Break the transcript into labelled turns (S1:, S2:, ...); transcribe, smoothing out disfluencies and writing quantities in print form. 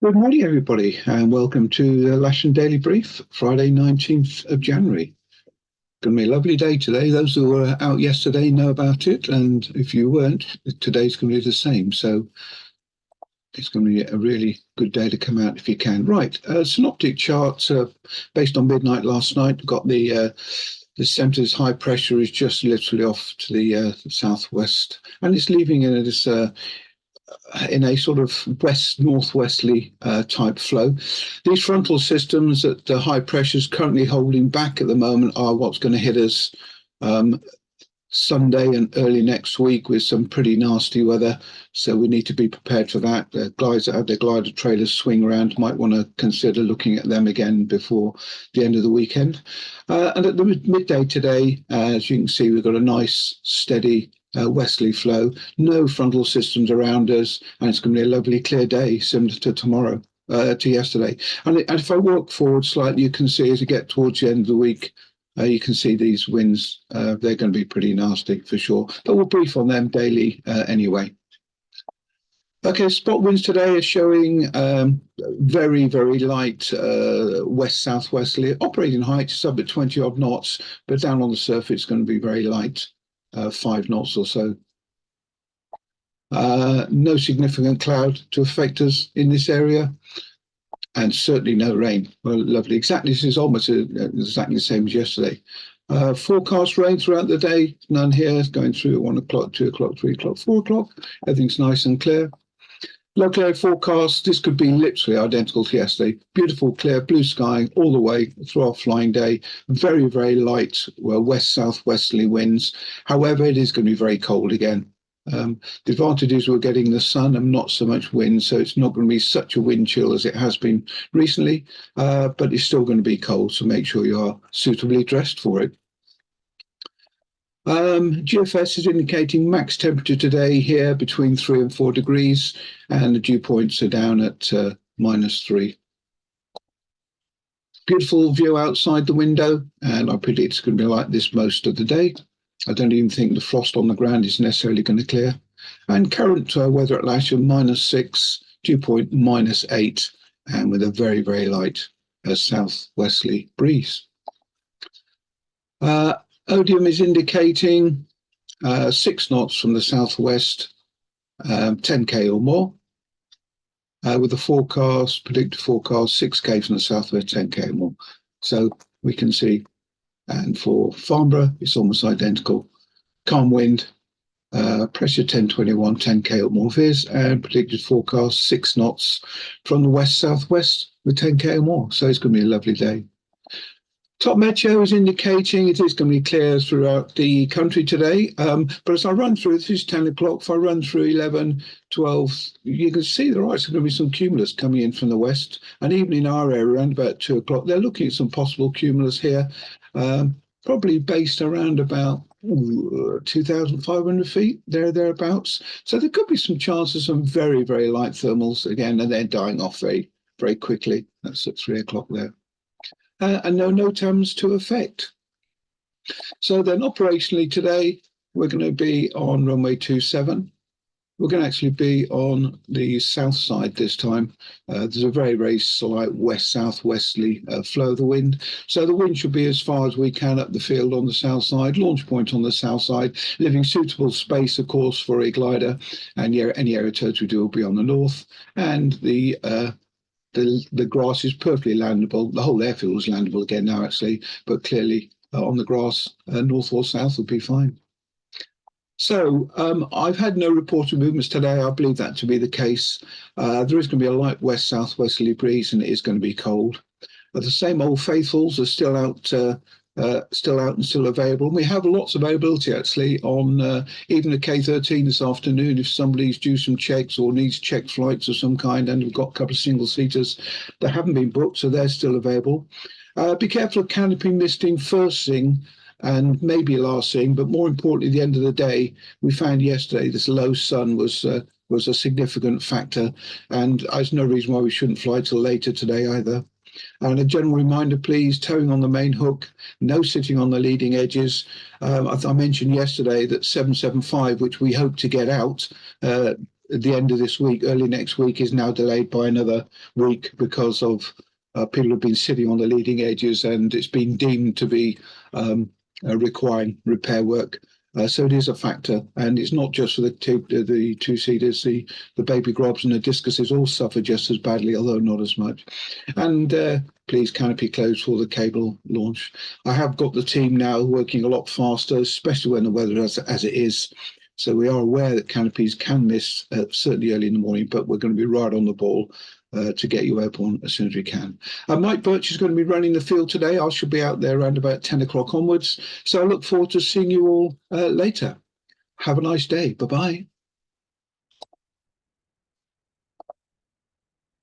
S1: Good morning, everybody, and welcome to the Lasham Daily Brief, Friday, 19th of January. Going to be a lovely day today. Those who were out yesterday know about it, and if you weren't, today's going to be the same. So it's going to be a really good day to come out if you can. Right, synoptic chart based on midnight last night. Got the centre's high pressure is just literally off to the southwest, and it's leaving in this in a sort of west northwesterly type flow. These frontal systems at the high pressures currently holding back at the moment are what's going to hit us um, Sunday and early next week with some pretty nasty weather. So we need to be prepared for that. The guys that have their glider trailers swing around might want to consider looking at them again before the end of the weekend. And at the midday today, as you can see, we've got a nice steady westerly flow, no frontal systems around us, and it's going to be a lovely clear day, similar to tomorrow, to yesterday. And if I walk forward slightly, you can see as you get towards the end of the week, you can see these winds. They're going to be pretty nasty for sure, but we'll brief on them daily anyway. Okay, spot winds today are showing very, very light west-southwesterly. Operating height is up at 20 odd knots, but down on the surface it's going to be very light. 5 knots or so. No significant cloud to affect us in this area, and certainly no rain. Well, lovely. Exactly, this is almost exactly the same as yesterday. Forecast rain throughout the day. None here. Going through at 1 o'clock, 2 o'clock, 3 o'clock, 4 o'clock. Everything's nice and clear. Local area forecast, this could be literally identical to yesterday. Beautiful, clear, blue sky all the way through our flying day. Very, very light west-southwesterly winds. However, it is going to be very cold again. The advantage is we're getting the sun and not so much wind, so it's not going to be such a wind chill as it has been recently, but it's still going to be cold, so make sure you are suitably dressed for it. GFS is indicating max temperature today here between 3 and 4 degrees, and the dew points are down at -3. Beautiful view outside the window, and I predict it's going to be like this most of the day. I don't even think the frost on the ground is necessarily going to clear. And current weather at Lasham, -6, dew point -8, and with a very, very light southwesterly breeze. Odium is indicating 6 knots from the southwest, 10k or more, with the predicted forecast 6k from the southwest, 10k or more. So we can see, and for Farnborough, it's almost identical. Calm wind, pressure 1021, 10k or more veers, and predicted forecast 6 knots from the west-southwest with 10k or more. So it's going to be a lovely day. Top Meteo is indicating it is going to be clear throughout the country today. But as I run through, this is 10 o'clock. If I run through 11, 12, you can see there are going to be some cumulus coming in from the west. And even in our area, around about 2 o'clock, they're looking at some possible cumulus here, probably based around about 2,500 feet, thereabouts. So there could be some chances, some very, very light thermals again, and then dying off very, very quickly. That's at 3 o'clock there. And no NOTAMs to affect. So then operationally today, we're going to be on runway 27. We're going to actually be on the south side this time. There's a very, very slight west-southwesterly flow of the wind. So the wind should be as far as we can up the field on the south side, launch point on the south side, leaving suitable space, of course, for a glider. And any air turds we do will be on the north. And the grass is perfectly landable. The whole airfield is landable again now, actually, but clearly on the grass, north or south would be fine. So I've had no reported movements today. I believe that to be the case. There is going to be a light west-southwesterly breeze, and it is going to be cold. The same old faithfuls are still out and still available. We have lots of availability actually on even the K13 this afternoon if somebody's due some checks or needs check flights of some kind, and we've got a couple of single seaters that haven't been booked, so they're still available. Be careful of canopy misting first thing and maybe last thing, but more importantly, at the end of the day, we found yesterday this low sun was a significant factor, and there's no reason why we shouldn't fly till later today either. And a general reminder, please, towing on the main hook, no sitting on the leading edges. I mentioned yesterday that 775, which we hope to get out, at the end of this week, early next week, is now delayed by another week because of people have been sitting on the leading edges, and it's been deemed to be requiring repair work. So it is a factor, and it's not just for the two-seaters. The baby grobs and the discuses all suffer just as badly, although not as much. And please, canopy closed for the cable launch. I have got the team now working a lot faster, especially when the weather as it is. So we are aware that canopies can miss, certainly early in the morning, but we're going to be right on the ball to get you airborne as soon as we can. Mike Birch is going to be running the field today. I shall be out there around about 10 o'clock onwards. So I look forward to seeing you all later. Have a nice day. Bye-bye.